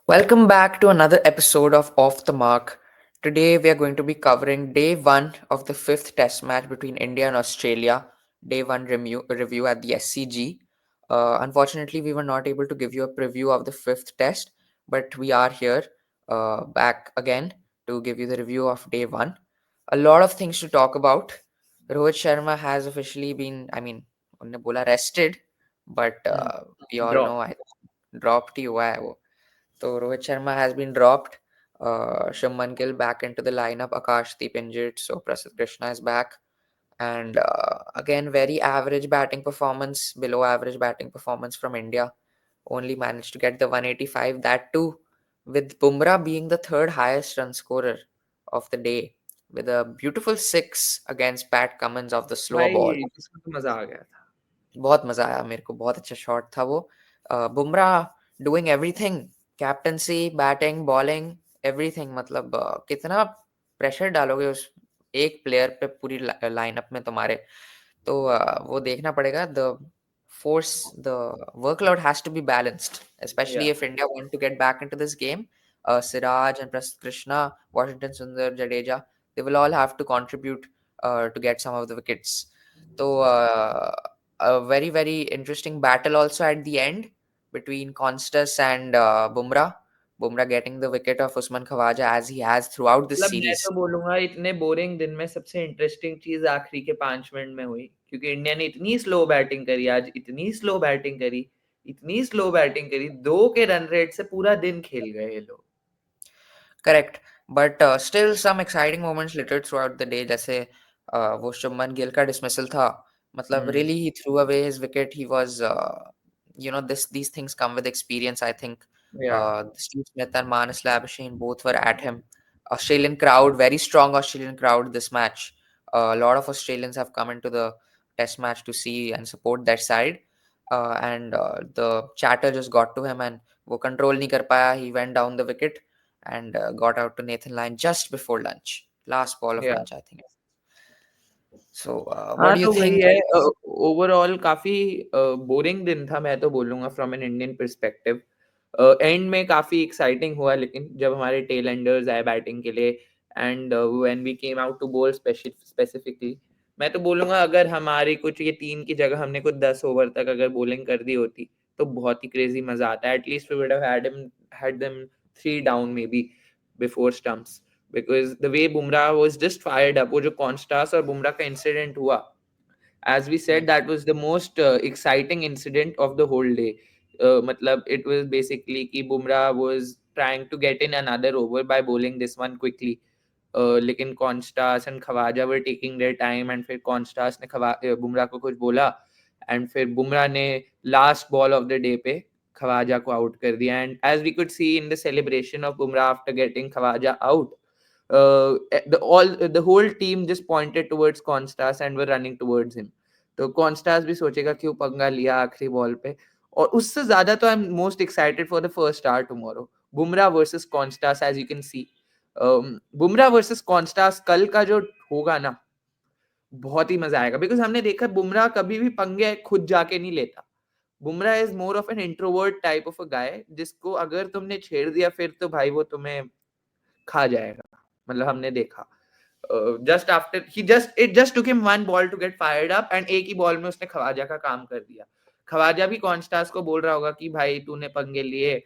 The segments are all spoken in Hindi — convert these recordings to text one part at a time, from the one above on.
Welcome back to another episode of Off the Mark. Today we are going to be covering day one of the fifth test match between India and Australia. Day one review at the SCG. Unfortunately, we were not able to give you a preview of the fifth test, but we are here back again to give you the review of day one. A lot of things to talk about. Rohit Sharma has officially been, उन्होंने बोला rested, but we all know drop I dropped ही हुआ है वो. So Rohit Sharma has been dropped. Shubman Gill back into the lineup. Akashdeep injured, so Prasidh Krishna is back. And again, very average batting performance, below average batting performance from India. Only managed to get the 185. That too, with Bumrah being the third highest run scorer of the day, with a beautiful six against Pat Cummins of the slower भाई ball. इसमें तो मजा आ गया था. बहुत मजा आया मेरे को, बहुत अच्छा शॉट था वो. Bumrah doing everything, captaincy, batting, bowling, everything. मतलब कितना प्रेशर डालोगे उस एक प्लेयर पे पूरी लाइनअप में तुम्हारे. तो वो देखना पड़ेगा. The force, the workload has to be balanced, especially या if India want to get back into this game. Siraj and Prasidh Krishna, Washington Sundar, Jadeja, they will all have to contribute to get some of the wickets. So a very very interesting battle also at the end between Constas and Bumrah. Bumrah getting the wicket of Usman Khawaja as he has throughout this मतलब मैं series. तो बोलूंगा इतने बोरिंग दिन में सबसे इंटरेस्टिंग चीज आखिरी के 5 मिनट में हुई, क्योंकि इंडिया ने इतनी स्लो बैटिंग करी आज, इतनी स्लो बैटिंग करी, इतनी स्लो बैटिंग करी, 2 के रन रेट से पूरा दिन खेल गए ये लोग. Correct. But still some exciting moments littered throughout the day. जैसे वो शुभमन गिल का डिसमिसल था. मतलब हम्म. really he threw away his wicket. He was these things come with experience. I think या Steve Smith and Marnus Labuschagne both were at him. Australian crowd, very strong Australian crowd this match. A lot of Australians have come into the test match to see and support their side. And the chatter just got to him and वो control नहीं कर पाया. He went down the wicket and got out to Nathan Lyon just before lunch. Last ball of या lunch, I think. So, what हाँ, do you तो वही think? है. ओवरऑल काफी बोरिंग दिन था, मैं तो बोलूंगा from an Indian perspective. And में काफी एक्साइटिंग हुआ, लेकिन जब हमारे टेल एंडर्स आए बैटिंग के लिए and when we came out to bowl specifically, मैं तो बोलूंगा अगर हमारी कुछ ये 3 की जगह हमने कुछ 10 ओवर तक अगर बॉलिंग कर दी होती तो बहुत ही क्रेजी मजा आता. At least we would have had them 3 down maybe before stumps, because the way Bumrah was just fired up, वो जो कॉन्स्टास और बुमराह का इंसिडेंट हुआ, as we Hmm. said, that was the most exciting incident of the whole day. Matlab, it was basically कि Bumrah was trying to get in another over by bowling this one quickly. लेकिन Konstas and Khawaja were taking their time, and फिर कॉन्स्टास ने बुमराह को कुछ बोला, एंड फिर बुमराह ने last ball of the day पे खवाजा को आउट कर दिया. And as we could see in the celebration of Bumrah after getting Khawaja out, the whole team just pointed towards Constas and were running towards him. तो कॉन्स्टास भी सोचेगा क्यों पंगा लिया आखिरी बॉल पे. और उससे ज्यादा तो I am most excited for the first hour tomorrow, Bumrah versus Konstas. As you can see, Bumrah versus Konstas कल का जो होगा ना, बहुत ही मजा आएगा. बिकॉज हमने देखा बुमराह कभी भी पंगे खुद जाके नहीं लेता. Bumrah is more of an introvert type of a guy, जिसको अगर तुमने छेड़ दिया फिर तो भाई वो तुम्हें खा जाएगा. मतलब हमने देखा just after it just took him one ball to get fired up, and एक ही बॉल में उसने खवाजा का काम कर दिया. खवाजा भी कॉन्स्टास को बोल रहा होगा कि भाई तूने पंगे लिए,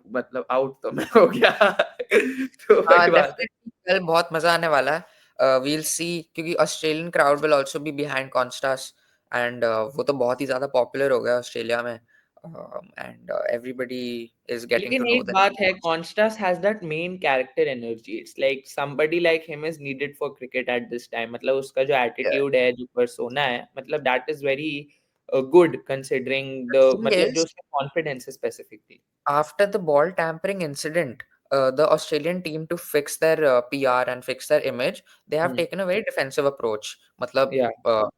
मतलब आउट तो मैं हो गया. तो हाँ, वही बात है. डेफिनेटली कल बहुत मजा आने वाला है. वील सी, क्योंकि Australian crowd will also be behind Konstas. And वो तो बहुत ही ज्यादा पॉपुलर हो गया ऑस्ट्रेलिया में. एंड एवरीबॉडी इज गेटिंग लेकिन टू नो एक दैट. बात है, Konstas has that main character energy. It's like somebody like him is needed for cricket at this time. मतलब उसका जो एटीट्यूड है, जो पर्सोना है, मतलब that is very good considering the, thing मतलब जो इज, उसका कॉन्फिडेंस है specifically. after the ball tampering incident, the Australian team, to fix their PR and fix their image, they have taken a very defensive approach. मतलब या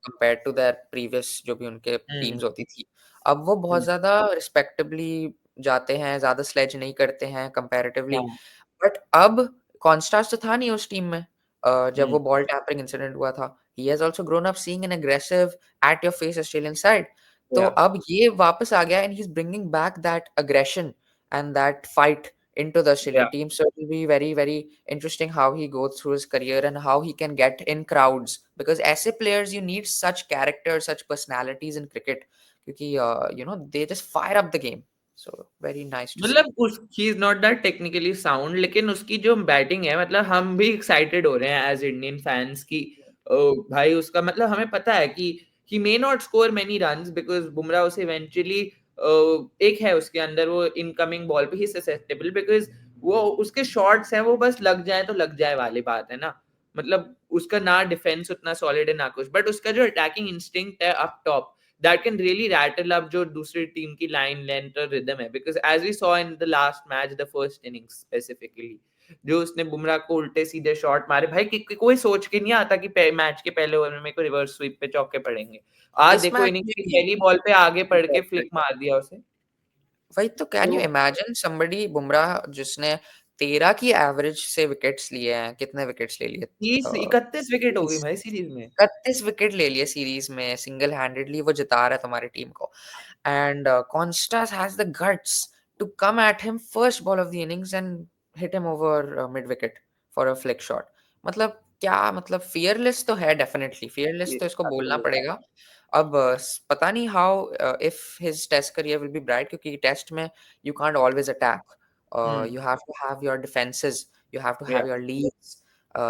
compared to their previous जो भी उनके teams होती थी, अब वो बहुत ज़्यादा respectably जाते हैं, ज़्यादा sledge नहीं करते हैं comparatively. हाँ बट अब कॉन्स्टास तो था नहीं उस टीम में. जब वो हम्म, बॉल टैपरिंग इंसिडेंट हुआ था, he has also grown up seeing N aggressive at your face Australian side. तो या अब ये वापस आ गया and he is bringing back that aggression and that fight into the या Australian team. So it will be very, very interesting how he goes through his career and how he can get in crowds. Because ऐसे players, you need such characters, such personalities in cricket. क्योंकि they just fire up the game. So very nice to see. मतलब उस he is not that technically sound, लेकिन उसकी जो बैटिंग है, मतलब हम भी एक्साइटेड हो रहे हैं एज इंडियन फैंस की। भाई उसका मतलब हमें पता है कि he may not score many runs because Bumrah उसे इवेंचुअली एक है उसके अंदर वो इनकमिंग बॉल पे ही ससेप्टेबल, बिकॉज वो उसके शॉट्स हैं वो बस लग जाए तो लग जाए वाली बात है ना। मतलब उसका ना डिफेंस उतना सॉलिड है ना कुछ, बट उसका जो अटैकिंग इंस्टिंक्ट है up top, that can really rattle up जो दूसरी टीम की लाइन लेंथ और रिदम है, because as we saw in the last match, the first innings specifically, जो उसने बुमराह को उल्टे सीधे शॉट मारे भाई कोई सोच के नहीं आता कि मैच के पहले ओवर में मेरे को रिवर्स स्वीप पे चौके पड़ेंगे। आज इस देखो मैच इनिंग्स में की भी पहली बॉल पे आगे पढ़ के फ्लिक मार दिया उसे। वही तो कैन यू तो इमेजिन somebody बुमराह जिसने 13 की एवरेज से विकेट्स लिए हैं, कितने विकेट्स ले लिए? 30 31 विकेट हो गई 30 भाई सीरीज में। 31 विकेट ले लिए सीरीज में, सिंगल हैंडेडली वो जिता रहा है तुम्हारी टीम को। And Constas has the guts to come at him first ball of the innings and hit him over mid wicket for a flick shot। मतलब क्या, मतलब फियरलेस तो है, डेफिनेटली फियरलेस तो इसको बोलना पड़ेगा। अब पता नहीं how if his test career will be bright, क्योंकि टेस्ट में you can't always attack, hmm, you have to have your defenses, you have to या have your leads,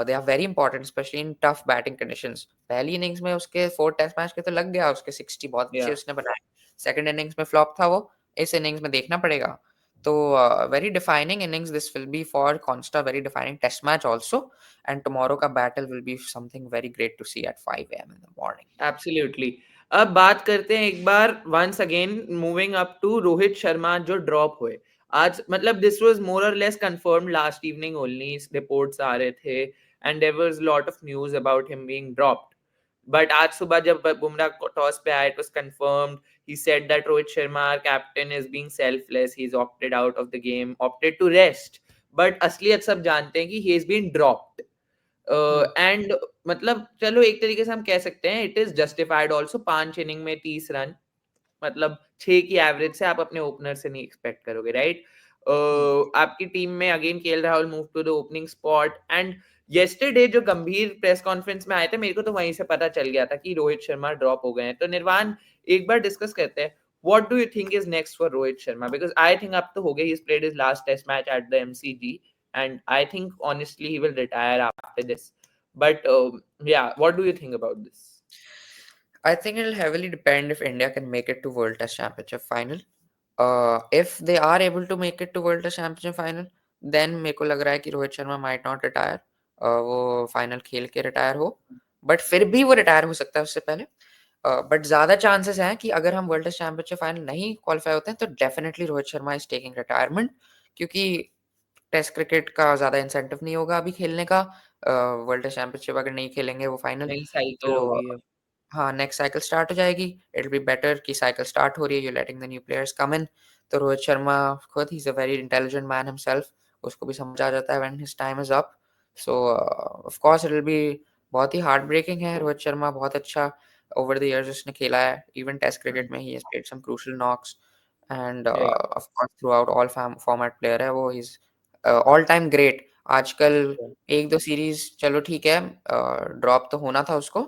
they are very important especially in tough batting conditions। पहली इनिंग्स में उसके 4 टेस्ट मैच के तो लग गया, उसके 60 बहुत या अच्छे उसने बनाए। सेकंड इनिंग्स में फ्लॉप था वो, इस इनिंग्स में देखना पड़ेगा। तो very defining innings this will be for Konstas, very defining test match also. And tomorrow का battle will be something very great to see at 5 AM in the morning. Absolutely. अब बात करते हैं एक बार once again moving up to Rohit Sharma जो ड्रॉप हुए आज। मतलब दिस वाज मोर और less confirmed last evening only, reports आ रहे थे and there was lot of news about him being dropped. But आज सुबह जब बुमराह टॉस पे आया, it was confirmed. He said that Rohit Sharma our captain is being selfless, he is opted out of the game, opted to rest. But असलियत सब जानते हैं कि ही इज बीन ड्रॉप्ड। हुँ। एंड मतलब चलो एक तरीके से हम कह सकते हैं it is justified also. 5 inning में 30 रन, मतलब 6 की एवरेज से आप अपने ओपनर से नहीं एक्सपेक्ट करोगे, राइट? हुँ। आपकी टीम में again KL Rahul move to the opening spot and yesterday जो गंभीर प्रेस कॉन्फ्रेंस में आए थे, मेरे को तो वहीं से पता चल गया था कि रोहित शर्मा ड्रॉप हो गए हैं। तो निर्वाण, एक बार डिस्कस करते हैं what do you think is next for Rohit Sharma? Because I think up to ho gaya, he's played his last test match at the MCG and I think honestly he will retire after this. But yeah, what do you think about this? I think it'll heavily depend if India can make it to World Test Championship final. If they are able to make it to World Test Championship final, then मेरे को लग रहा है कि Rohit Sharma might not retire, वो फाइनल खेल के रिटायर हो। बट फिर भी वो रिटायर हो सकता है उससे पहले। बट ज़्यादा चांसेस हैं कि अगर हम वर्ल्ड टेस्ट चैंपियनशिप फाइनल नहीं क्वालिफाई होते हैं तो definitely Rohit Sharma is taking retirement, क्योंकि टेस्ट क्रिकेट का ज़्यादा इंसेंटिव नहीं होगा अभी खेलने का। वर्ल्ड टेस्ट चैंपियनशिप अगर नहीं खेलेंगे वो फाइनल, नई साइकिल तो होगी अब। हाँ, नेक्स्ट साइकिल स्टार्ट हो जाएगी। इट विल बी बेटर कि साइकिल स्टार्ट हो रही है, you letting the new players come in. तो रोहित शर्मा खुद, he is a very intelligent man himself, उसको भी समझ आ जाता है when his time is up. So of course it will be, बहुत ही हार्ट ब्रेकिंग है। रोहित शर्मा बहुत अच्छा ओवर द इयर्स उसने खेला है, इवन टेस्ट क्रिकेट में he has played some crucial knocks and Yeah, of course throughout all format player है वो, he is all time great. आजकल yeah, 1-2 सीरीज़ चलो ठीक है, ड्रॉप तो होना था उसको,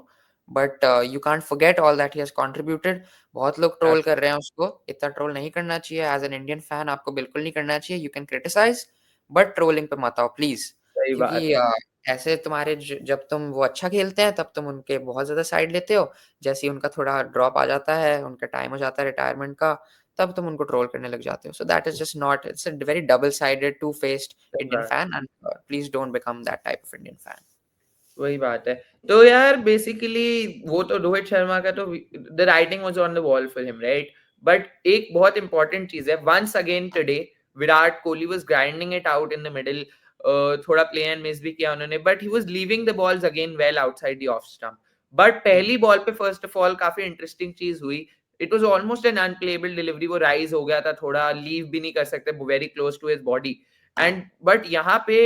but you can't forget all that he has contributed. बहुत लोग ट्रोल कर रहे हैं उसको, इतना ट्रोल नहीं करना चाहिए। एज़ एन इंडियन फैन आपको बिल्कुल नहीं करना चाहिए। You can criticise, but trolling पे मत आओ प्लीज़। सही बात क्योंकि है। ऐसे तुम्हारे जब तुम वो अच्छा खेलते हैं तब तुम उनके बहुत ज़्यादा साइड लेते हो। जैसे ही उनका थोड़ा ड्रॉप आ जाता है, उनका टाइम हो जाता है रिटायरमेंट का, तब तुम उनको ट्रोल करने लग जाते हो। So that is just not, it's a very double sided, two faced सही इंडियन बात है। Fan and please don't become that type of Indian fan. वही बात है। तो यार बेसिकली वो तो रोहित शर्मा का तो the writing was on the wall for him, right? But एक बहुत इंपॉर्टेंट चीज़ है, once again today Virat Kohli was grinding it out in the middle. थोड़ा प्ले एंड मिस भी किया उन्होंने, but he was leaving the balls again well outside the off stump. But hmm, पहली बॉल पे फर्स्ट ऑफ ऑल काफ़ी इंटरेस्टिंग चीज़ हुई। It was almost an unplayable delivery, वो राइज़ हो गया था थोड़ा, लीव भी नहीं कर सकते, very close to his body. And but यहाँ पे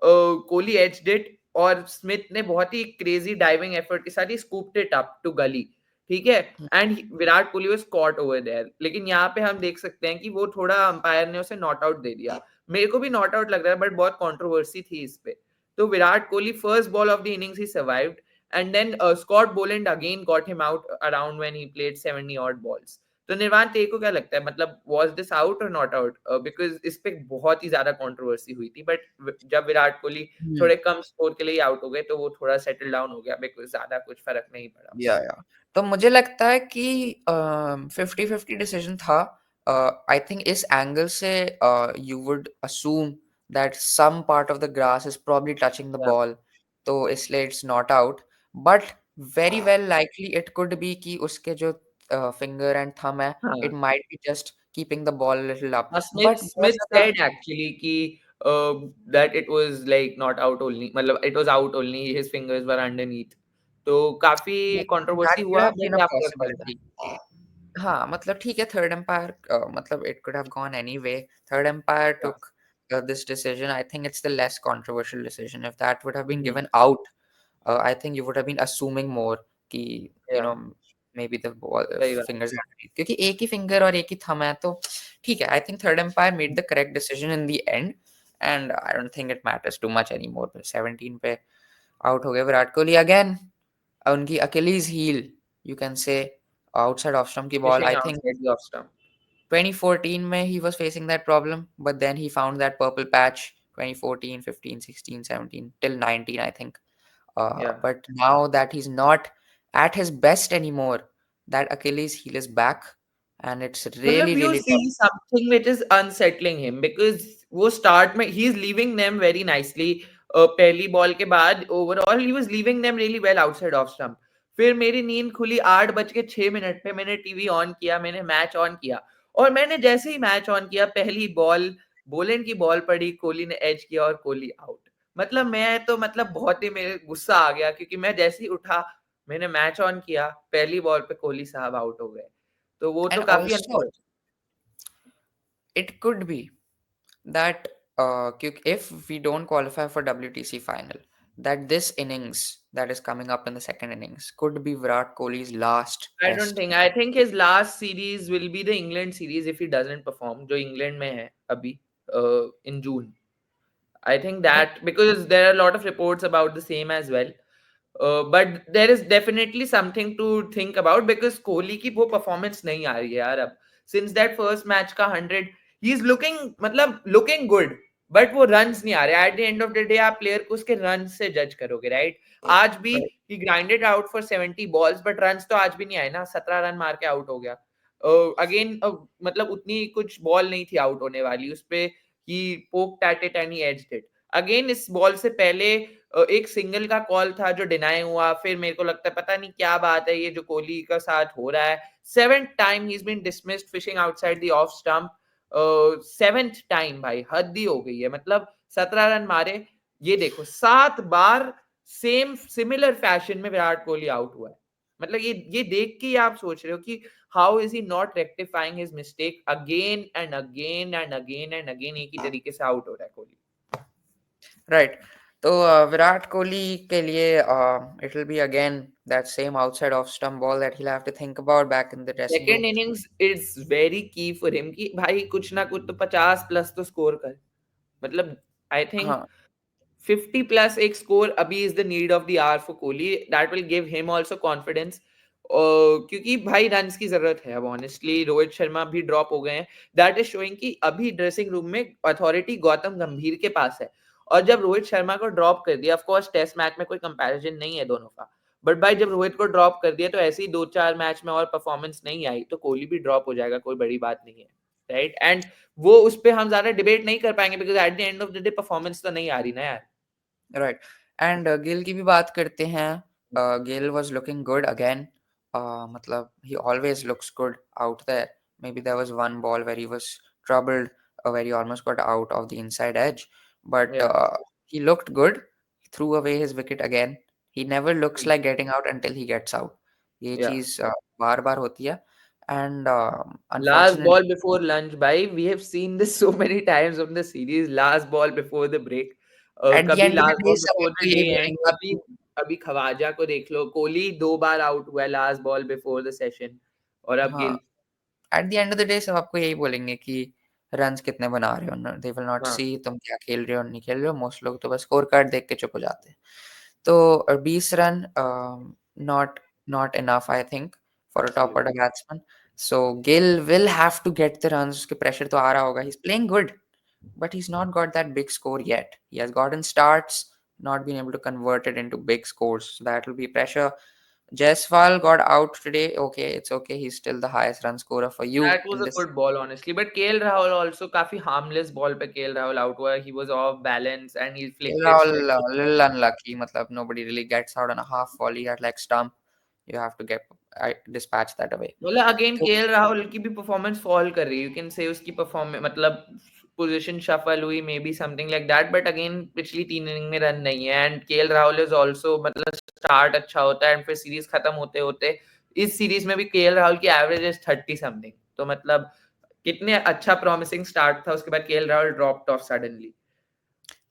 कोहली एज्ड इट और स्मिथ ने बहुत ही क्रेजी डाइविंग एफर्ट के साथ ही scooped it up to gully, ठीक है, and Virat Kohli was caught over there. लेकिन यहाँ पे हम देख सकते हैं कि वो थोड़ा अंपायर ने उसे नॉट आउट दे दिया। मेरे को भी नॉट आउट लग रहा है, बट बहुत कंट्रोवर्सी थी इस पे। तो Virat Kohli first ball of the innings he survived, and then Scott Boland again got him out around when he played 70 odd balls. तो निर्वाण तेरे को क्या लगता है, मतलब was this out or not out? Because इस पे बहुत ही ज्यादा कंट्रोवर्सी हुई थी, बट जब विराट कोहली हम्म, थोड़े कम स्कोर के लिए आउट हो गए तो वो थोड़ा सेटल डाउन हो गया, बिकॉज ज्यादा कुछ फर्क नहीं पड़ा उससे। या तो मुझे लगता है कि 50-50 डिसीजन था। आई थिंक इस एंगल से you would assume that some part of the grass is probably touching the या बॉल, तो इसलिए it's not out. But very well likely it could be कि उसके जो फिंगर एंड थंब है, इट हाँ might be just keeping the ball little up. Smith but बहुत स्मिथ ज्यादा said actually कि that it was like not out only, मतलब it was out only, his fingers were underneath। तो काफी दैट कंट्रोवर्सी कुड हुआ, हैव बीन बट अ क्या फर्क पड़ता पॉसिबिलिटी। हाँ, मतलब ठीक है, थर्ड एम्पायर मतलब it could have gone anyway. Third umpire है। टुक this decision. I think it's the less controversial decision. If that would have been Mhm. given out, I think you would have been assuming more कि you Yeah, know maybe the ball, सही बात fingers are underneath, क्योंकि एक ही फिंगर और एक ही थंब है, तो ठीक है। I think third umpire made the correct decision in the end, and I don't think it matters too much anymore। 17 पे आउट हो गए विराट कोहली अगेन। उनकी Achilles heel, you can say, outside off stump की ball. fishing I think outside the off stump। 2014 में he was facing that problem, but then he found that purple patch 2014, 15, 16, 17 till 19, I think. Yeah, But now that he's not at his best anymore, that Achilles heel is back, and it's मतलब really, you really see tough. something which is unsettling him because वो start में he is leaving them very nicely। पहली बॉल के बाद overall he was leaving them really well outside off stump। फिर मेरी नींद खुली 8:06 पे, मैंने टीवी ऑन किया, मैंने मैच ऑन किया, और मैंने जैसे ही मैच ऑन किया पहली बॉल बोलेंड की बॉल पड़ी, कोहली ने एज किया और कोहली आउट। मतलब मैं तो मतलब बहुत ही मेरे गुस्सा आ गया, क्योंकि मैं जैसे ही उठा मैंने मैच ऑन किया, पहली बॉल पे कोहली साहब आउट हो गए। तो वो तो And काफी also, unfortunate. it could be that if we don't qualify for WTC final, that this innings that is coming up in the second innings could be Virat Kohli's last I don't test. think, I think his last series will be the England series if he doesn't perform, जो इंग्लैंड में है अभी in June। I think Right. that because there are a lot of reports about the same as well। but there is definitely something to think about because Kohli की वो performance नहीं आ रही है यार अब। Since that first match का 100, he is looking, मतलब looking good, but वो runs नहीं आ रहे। At the end of the day आप player को उसके runs से judge करोगे, right? आज भी Right. he grinded out for 70 balls, but runs तो आज भी नहीं आए ना, 17 रन मार के आउट हो गया। अगेन मतलब उतनी कुछ बॉल नहीं थी आउट होने वाली उस पे, he poked at it and he edged it। Again इस बॉल से पहले एक सिंगल का कॉल था जो डिनाई हुआ, फिर मेरे को लगता है पता नहीं क्या बात है ये जो कोहली का साथ हो रहा है। 7th time he is been dismissed fishing outside the off stump. 7th time भाई हद ही हो गई है, मतलब 17 रन मारे, ये देखो 7 बार सेम सिमिलर फैशन में विराट कोहली आउट हुआ है। मतलब ये देख के ही आप सोच रहे हो कि how is he not rectifying his mistake again and again and again and again, एक ही तरीके से आउट हो रहा है कोहली। Right. तो विराट कोहली के लिए it will be again that same outside off stump ball that he'll have to think about back in the dressing second room. Innings is very की फॉर हिम कि भाई कुछ ना कुछ तो 50 प्लस तो स्कोर कर। मतलब आई थिंक हाँ, 50 प्लस एक स्कोर अभी is the need of the hour for Kohli, that will give him also confidence. क्योंकि भाई रन्स की जरूरत है अब ऑनेस्टली, रोहित शर्मा भी ड्रॉप हो गए हैं, दैट इज शोइंग कि अभी ड्रेसिंग रूम में अथॉरिटी गौतम गंभीर के पास है। और जब रोहित शर्मा को ड्रॉप कर दिया, ऑफ कोर्स टेस्ट मैच में कोई कंपैरिजन नहीं है दोनों का, बट भाई जब रोहित को ड्रॉप कर दिया तो ऐसे ही 2-4 मैच में और परफॉर्मेंस नहीं आई तो कोहली भी ड्रॉप हो जाएगा, कोई बड़ी बात नहीं है, राइट? एंड वो उस पर हम ज्यादा डिबेट नहीं कर पाएंगे because at the end of the day performance तो नहीं आ रही ना यार। राइट। एंड गिल की भी बात करते हैं। Gill was looking good again. मतलब he always looks good out there. Maybe there was one ball where he was troubled, where he almost got out of the inside edge, but या he looked good. He threw away his wicket again. He never looks like getting out until he gets out. ये या चीज बार बार होती है। And last unfortunately ball before lunch, bhai, we have seen this so many times on the series, last ball before the break। At the कभी end of the last day ball सब बिफोर आपको द यही डे एंड, बोलेंगे अभी कि अभी खवाजा को देख लो, कोहली 2 बार आउट हुआ last ball before the session, और अब हाँ, Gill. At the end of the day सब आपको यही बोलेंगे कि रन्स कितने बना रहे हो, दे विल नॉट हाँ, सी तुम क्या खेल रहे हो और नहीं खेल रहे हो। मोस्ट लोग तो बस स्कोर कार्ड देख के चुप हो जाते हैं। तो 20 run not not enough I think for a top order बिल्कुल। Batsman. So Gill will have to get the runs, उसके प्रेशर तो आ रहा होगा, he is playing good but he's not got that big score yet. He has gotten starts, not been able to convert it into big scores. So that will be pressure. Jaiswal got out today. Okay, it's okay. He's still the highest run scorer for you That was in a this. good ball honestly, but KL Rahul also काफी harmless ball पे KL Rahul out हुआ, he was off balance and he flicked it All straight to a the little ball. unlucky. Matlab, nobody really gets out on a half volley at like stump. You have to get dispatch that away. मतलब अगेन So, केएल राहुल की भी परफॉर्मेंस फॉल कर रही है, यू कैन से उसकी परफॉर्मेंस मतलब पोजीशन शफल हुई, may be something like that, but again पिछली 3 इनिंग में रन नहीं है, and KL Rahul is also मतलब स्टार्ट अच्छा होता है एंड फिर सीरीज खत्म होते होते, इस सीरीज में भी केएल राहुल की एवरेज इज 30 समथिंग, तो मतलब कितने अच्छा प्रॉमिसिंग स्टार्ट था, उसके बाद KL Rahul dropped of suddenly.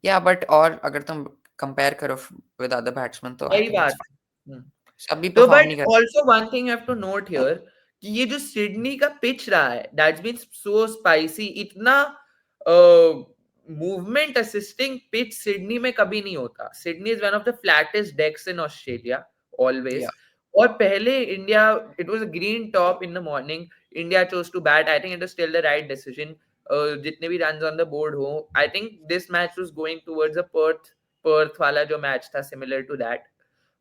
yeah, but और अगर तुम compare करो with other batsmen, तो I वही think it's बात fine. है। सभी तो perform बट नहीं कर also one thing have to note here कि ये जो सिडनी का पिच रहा है, दैट्स बीन सो स्पाइसी, इतना मूवमेंट असिस्टिंग पिच सिडनी में कभी नहीं होता। Sydney is one of the flattest decks in Australia yeah. Always. और पहले India, it was a green top in the morning, India chose to bat, I think it was still the right decision. जितने भी रन्स ऑन द बोर्ड हो, I think this match was going towards a Perth Perth वाला जो मैच था, सिमिलर टू दैट,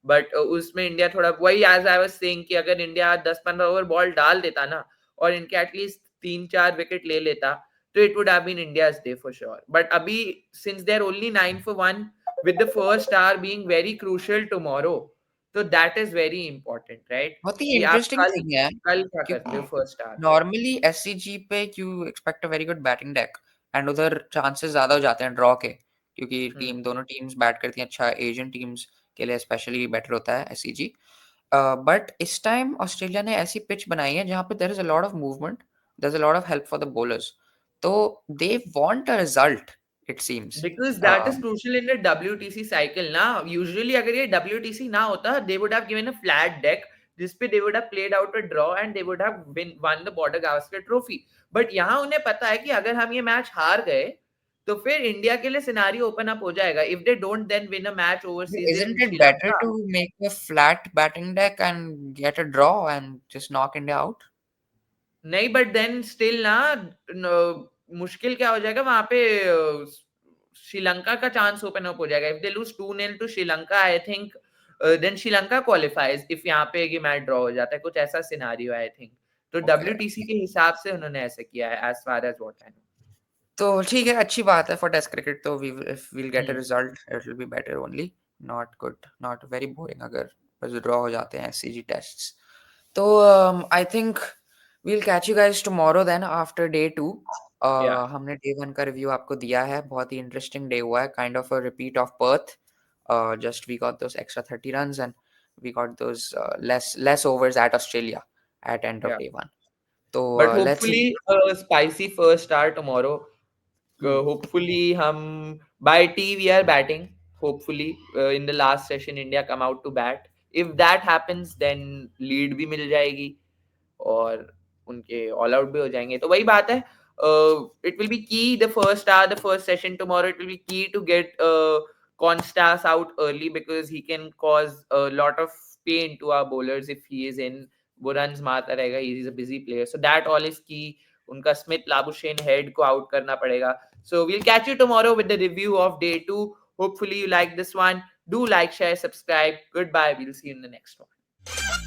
बट उसमें इंडिया थोड़ा वही, एज आई वाज सेइंग कि अगर इंडिया 10-15 ओवर बॉल डाल देता ना और इनके एटलीस्ट 3-4 विकेट ले लेता, तो it would have been India's day for sure. But अभी since they are only 9 for 1 with the first hour being very crucial tomorrow, तो that is very important, right? बहुत ही कि आप इंटरेस्टिंग कल थिंग है कल क्या करते क्योंकि हो फर्स्ट आवर पे। नॉर्मली एससीजी पे you expect a very good batting deck and उधर चांसेस ज्यादा हो जाते हैं ड्रॉ के, क्योंकि हम्म टीम दोनों टीम्स बैट करती हैं अच्छा, एशियन टीम्स के लिए स्पेशली बेटर होता है एससीजी। बट इस टाइम ऑस्ट्रेलिया ने ऐसी पिच बनाई है जहाँ पे there is a lot of movement, there is a lot of help for the bowlers, तो they want a result it seems. Because that is crucial in the WTC cycle ना, usually अगर ये WTC ना होता, they would have given a flat deck जिसपे they would have played out a draw and they would have won the Border Gavaskar trophy, but यहाँ उन्हें पता है कि अगर हम ये मैच हार गए तो फिर इंडिया के लिए सिनारियो ओपन अप हो जाएगा, if they don't then win a match overseas in Isn't it Sri better Lanka. to make a flat batting deck and get a draw and just knock India out? नहीं, बट देन स्टिल ना, मुश्किल क्या हो जाएगा वहां पे, श्रीलंका का चांस ओपन अप हो जाएगा, if they lose 2-0 to Sri Lanka, I think then Sri Lanka qualifies, if यहाँ पे ये मैच ड्रॉ हो जाता है, कुछ ऐसा सिनारियो आई थिंक, तो Okay. डब्ल्यूटीसी के हिसाब से उन्होंने ऐसे किया है, as far as what I तो ठीक है, अच्छी बात है फॉर टेस्ट क्रिकेट, तो we if we'll get a no. Result it will be better only, not good, not very boring अगर बस ड्रॉ हो जाते हैं एससीजी टेस्ट्स। तो I think we'll catch you guys tomorrow then after day 2। या हमने डे 1 का रिव्यू आपको दिया है, बहुत ही इंटरेस्टिंग डे हुआ है, kind of a repeat of Perth, just we got those extra 30 runs and we got those less overs at Australia at end of या day 1. So but let's see. Hopefully spicy first star tomorrow, Hmm. hopefully हम by T we are batting, hopefully in the last session India come out to bat, if that happens then lead भी मिल जाएगी और उनके ऑल आउट भी हो जाएंगे, तो वही बात है, it will be key the first hour the first session tomorrow, it will be key to get Constas out early because he can cause a lot of pain to our bowlers if he is in, वो runs मारता रहेगा, he is a busy player, so that all is key, उनका स्मिथ लाबुशेन हेड को आउट करना पड़ेगा। So we'll catch you tomorrow with the review of day 2. Hopefully you like this one. Do like, share, subscribe. Goodbye. We'll see you in the next one.